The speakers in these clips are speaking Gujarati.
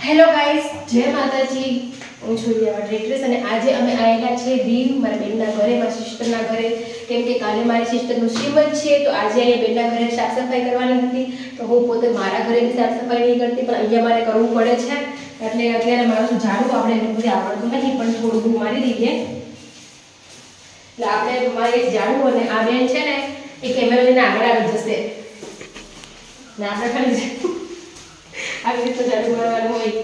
હેલો ગાઈસ, જય માતાજી. હું છું રિયા ડ્રેક્ટ્રેસ અને આજે અમે આવેલા છે દીવ મારા બેનના ઘરે, મારા સિસ્ટરના ઘરે. કેમ કે કાલે મારી સિસ્ટરનું શ્રીમંત છે, તો આજે અહીંયા બેનના ઘરે સાફ સફાઈ કરવાની હતી. તો હું પોતે મારા ઘરે બી સાફ સફાઈ નહીં કરતી, પણ અહીંયા મારે કરવું પડે છે. એટલે અત્યારે મારું ઝાડુ આપણે એટલું બધું આવડતું નથી, પણ થોડું મારી દઈએ. એટલે આપણે મારી ઝાડુ અને આ બેન છે ને એ કેમેરા લઈને આગળ આવી જશે ને આપણે ખાલી આવી રીતે ઝાડુ મારવાનું હોય.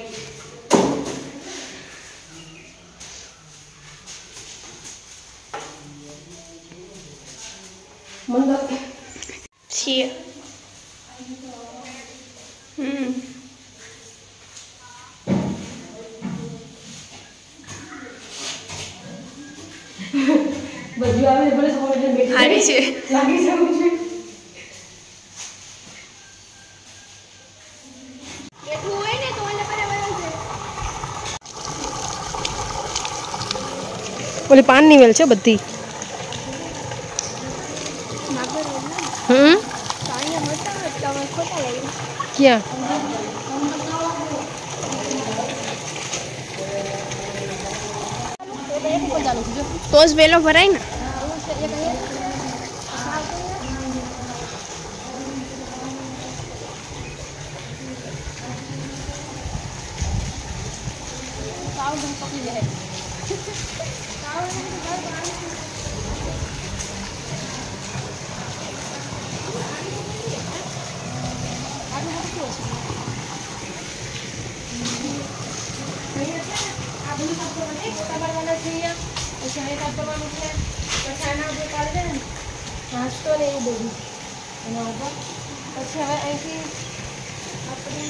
મંદો છીએ બધું આવે ભલે થોડું બેઠી હારી છે લાગી જવું છે. ઓલી પાનની વેલ છે બધી. ક્યાં તો જ વેલો ભરાય ને. નાસ્તો ને એવું બધું એના ઉપર. પછી હવે અહીંથી આપણે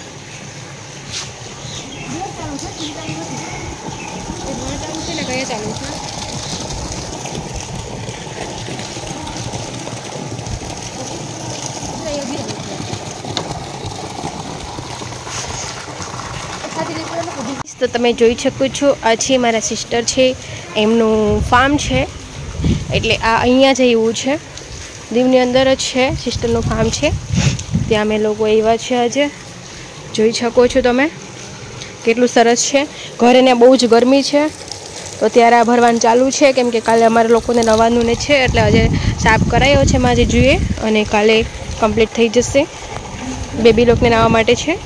ચાલુ છે, ચિંતા નથી. એ ઘણા ચાલુ છે ને કયા ચાલુ છે? તો તમે જોઈ શકો છો, આ છે મારા સિસ્ટર છે, એમનું ફાર્મ છે. એટલે આ અહીંયા જ એવું છે, દીવની અંદર જ છે, સિસ્ટરનું ફાર્મ છે. ત્યાં અમે લોકો આવ્યા છે આજે. જોઈ શકો છો તમે કેટલું સરસ છે. ઘરે ને બહુ જ ગરમી છે, તો ત્યારે આ ભરવાનું ચાલુ છે. કેમ કે કાલે અમારે લોકોને નવાનું ને છે, એટલે આજે સાફ કરાયો છે માજે જોઈએ, અને કાલે કમ્પ્લીટ થઈ જશે. બેબી લોકોને નાવા માટે છે.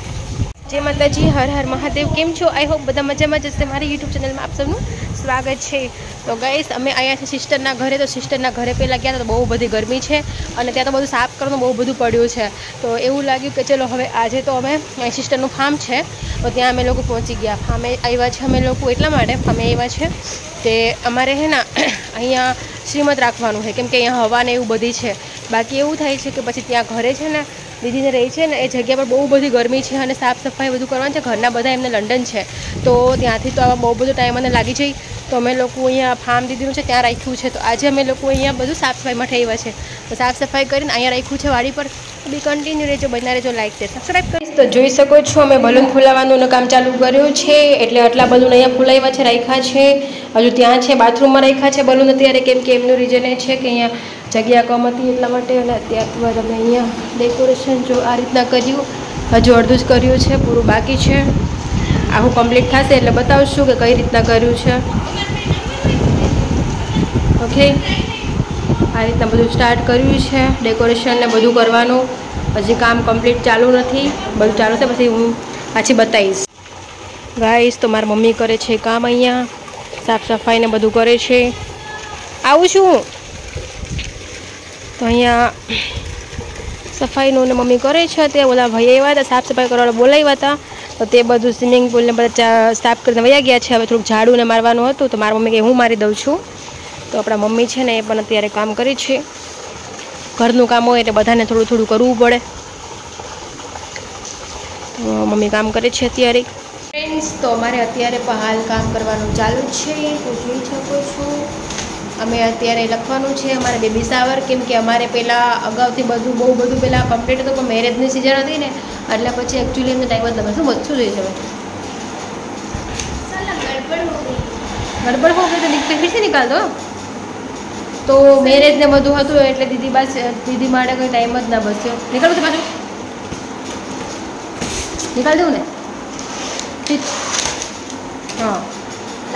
જય માતાજી, હર હર મહાદેવ. કેમ છો? આઈ હોપ બધા મજામાં જ હશે. મારી યુટ્યુબ ચેનલમાં આપ સૌનું સ્વાગત છે. તો ગાઈસ, અમે આવ્યા છે સિસ્ટરના ઘરે. તો સિસ્ટરના ઘરે પહેલાં ગયા તો બહુ બધી ગરમી છે, અને ત્યાં તો બધું સાફ કરવાનું બહુ બધું પડ્યું છે. તો એવું લાગ્યું કે ચલો હવે આજે તો અમે સિસ્ટરનું ફાર્મ છે, તો ત્યાં અમે લોકો પહોંચી ગયા. ફાર્મે આવ્યા છે અમે લોકો એટલા માટે ફાર્મે આવ્યા છે કે અમારે હે ને અહીંયા શ્રીમંત રાખવાનું છે. કેમ કે અહીંયા હવા ને એવું બધી છે. બાકી એવું થાય છે કે પછી ત્યાં ઘરે છે ને દીદીને રહી છે ને એ જગ્યા પર બહુ બધી ગરમી છે, અને સાફ સફાઈ બધું કરવાનું છે. ઘરના બધા એમને લંડન છે, તો ત્યાંથી તો આવા બહુ બધો ટાઈમ મને લાગી જાય. તો અમે લોકો અહીંયા ફાર્મ દીદીનું છે ત્યાં રાખ્યું છે. તો આજે અમે લોકો અહીંયા બધું સાફ સફાઈ માટે આવ્યા છે. તો સાફ સફાઈ કરીને અહીંયા રાખ્યું છે વાડી પર. બી કન્ટિન્યુ રહેજો, બના રહેજો, લાઈક છે, સબસ્ક્રાઈબ કરીશ. તો જોઈ શકો છો અમે બલૂન ફૂલાવવાનું કામ ચાલુ કર્યું છે. એટલે આટલા બલૂન અહીંયા ફૂલાવ્યા છે, રાખ્યા છે. હજુ ત્યાં છે બાથરૂમમાં રાખ્યા છે બલૂન અત્યારે. કેમ કે એમનું રીઝન એ છે કે અહીંયા જગ્યા કમ હતી એટલા માટે. અને ત્યારબાદ અમે અહીંયા ડેકોરેશન જો આ રીતના કર્યું. હજુ અડધું જ કર્યું છે, પૂરું બાકી છે. આખું કમ્પ્લીટ થશે એટલે બતાવશું કે કઈ રીતના કર્યું છે. ઓકે, આ રીતના બધું સ્ટાર્ટ કર્યું છે, ડેકોરેશન ને બધું કરવાનું. હજી કામ કમ્પ્લીટ ચાલુ નથી, બધું ચાલુ છે પછી હું પાછી બતાવીશ. ગાઈસ, તો મારી મમ્મી કરે છે કામ અહીંયા, સાફ સફાઈ ને બધું કરે છે. આવું છું તો અહીંયા સફાઈનું ને મમ્મી કરે છે. તે ઓલા ભાઈ આવ્યા હતા સાફ સફાઈ કરવા બોલાવ્યા હતા, તો તે બધું સ્વિમિંગ પૂલને બધા સાફ કરીને વયા ગયા છે. હવે થોડુંક ઝાડુને મારવાનું હતું, તો મારા મમ્મી કે હું મારી દઉં છું. તો આપણા મમ્મી છે ને એ પણ અત્યારે કામ કરે છે. ઘરનું કામ હોય એટલે બધાને થોડું થોડું કરવું પડે. તો મમ્મી કામ કરે છે અત્યારે. ફ્રેન્ડ્સ, તો અમારે અત્યારે પણ હાલ કામ કરવાનું ચાલુ છે. તો જોઈ શકો છો અમે અત્યારે લખવાનું છે અમારે બેબી શાવર. કેમ કે અમારે પહેલાં અગાઉથી બધું બહુ બધું પહેલાં કમ્પ્લીટ હતું, પણ મેરેજની સિઝન હતી ને એટલે પછી એકચ્યુઅલી એમને ટાઈમ જ નથી. શું વધશું જોઈએ છે? गड़बड़ हो गई तो दिक्कत फिर से निकाल दो। तो मैरेज ने બધું હતું એટલે દીદી બસ દીદી માટે કોઈ ટાઈમ જ ના બચ્યો. નીકળું છું પાછું, નીકાળ દઉં ને. હા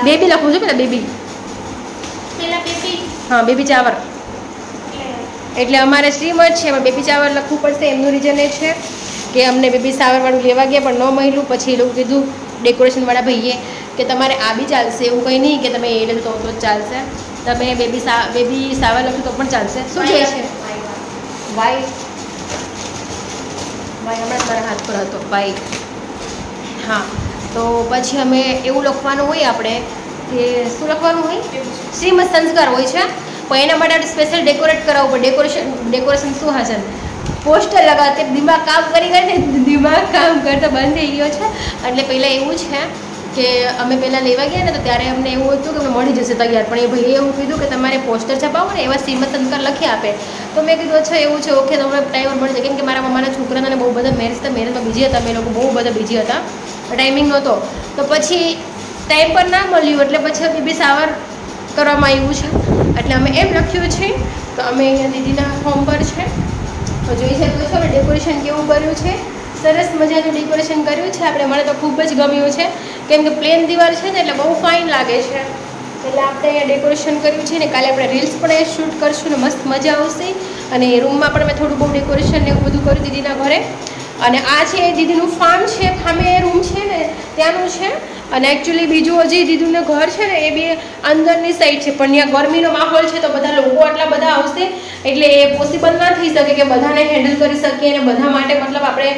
બેબી લખું છું પેલા બેબી હા બેબી ચાવર એટલે અમારે શ્રીમત છે એમાં બેબી ચાવર લખવું પડશે. એમનું રીઝન એ છે કે અમને બેબી સાવરવાળું લેવા ગયા પણ ન મળ્યું. પછી એ લોકો કીધું ડેકોરેશનવાળા ભાઈએ કે તમારે આ બી ચાલશે, એવું કંઈ નહીં કે તમે એ તો જ ચાલશે. તમે બેબી સાવર લખ્યું તો પણ ચાલશે. શું જોઈએ છે? વાઈટ હમણાં મારા હાથ પર હતો વાઈટ. હા તો પછી અમે એવું લખવાનું હોય આપણે કે શું લખવાનું હોય? શ્રીમત સંસ્કાર હોય છે પણ એના માટે આપણે સ્પેશિયલ ડેકોરેટ કરાવવું પડે. ડેકોરેશન શું હાજર પોસ્ટર લગાવते દિમાગ કામ કરીને દિમાગ કામ કરતો બંધ થઈ ગયો છે. એટલે પહેલાં એવું છે કે અમે પહેલાં લેવા ગયા ને તો ત્યારે અમને એવું હતું કે અમને મળી જશે તૈયાર, પણ એ ભાઈએ એવું કીધું કે તમારે પોસ્ટર છપાવો ને એવા શ્રીમત સંસ્કાર લખી આપે. તો મેં કીધું અચ્છા એવું છે, ઓકે તમને ટાઈમ મળી જાય. કેમ કે મારા મમ્માના છોકરાને બહુ બધા મેરેજમાં બીજી હતા, અમે લોકો બહુ બધા બીજી હતા, ટાઈમિંગ નહોતો. તો પછી ટાઈમ પર ના મળ્યું એટલે પછી બેબી સાવર કરવામાં આવ્યું છે. એટલે અમે એમ લખ્યું છે. તો અમે અહીંયા દીદીના ફોર્મ પર છે તો જોઈ શકો છો અમે ડેકોરેશન કેવું કર્યું છે. સરસ મજાનું ડેકોરેશન કર્યું છે આપણે. મને તો ખૂબ જ ગમ્યું છે કેમ કે પ્લેન દિવાલ છે ને એટલે બહુ ફાઇન લાગે છે. એટલે આપણે અહીંયા ડેકોરેશન કર્યું છે ને કાલે આપણે રીલ્સ પણ એ શૂટ કરશું ને મસ્ત મજા આવશે. અને એ રૂમમાં પણ મેં થોડું બહુ ડેકોરેશન ને એવું બધું કર્યું દીદીના ઘરે. અને આ છે દીદીનું ફાર્મ છે, ફામે રૂમ છે ને ત્યાંનું છે. અને એકચ્યુઅલી બીજું હજી દીદીનું ઘર છે ને એ બી અંદરની સાઈડ છે પણ ત્યાં ગરમીનો માહોલ છે તો બધા લોકો આટલા બધા આવશે એટલે એ પોસિબલ ના થઈ શકે કે બધાને હેન્ડલ કરી શકીએ અને બધા માટે મતલબ આપણે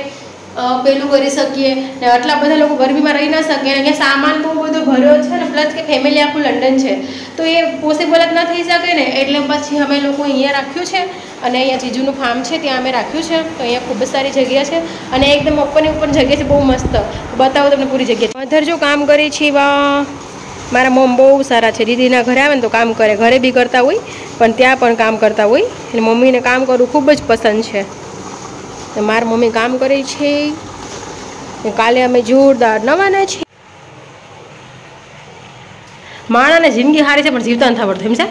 પેલું કરી શકીએ ને. આટલા બધા લોકો ગરમીમાં રહી ના શકે અને અહીંયા સામાન બહુ બધો ભર્યો છે ને પ્લસ કે ફેમિલી આખું લંડન છે તો એ પોસિબલ જ ના થઈ શકે ને. એટલે પછી અમે લોકો અહીંયા રાખ્યું છે અને અહીંયા જીજુનું ફાર્મ છે ત્યાં અમે રાખ્યું છે. તો અહીંયા ખૂબ જ સારી જગ્યા છે અને એકદમ ઓપન જગ્યા છે, બહુ મસ્ત. બતાવો તમને પૂરી જગ્યા. મધર જો કામ કરી છે મારા મમ્મ બહુ સારા છે. દીદીના ઘરે આવે ને તો કામ કરે, ઘરે બી કરતા હોય પણ ત્યાં પણ કામ કરતા હોય. અને મમ્મીને કામ કરવું ખૂબ જ પસંદ છે. તો મારા મમ્મી કામ કરે છે. કાલે અમે જોરદાર નવાના છીએ. માણાને જિંદગી સારી છે પણ જીવતા નથી આવડતું એમ છે.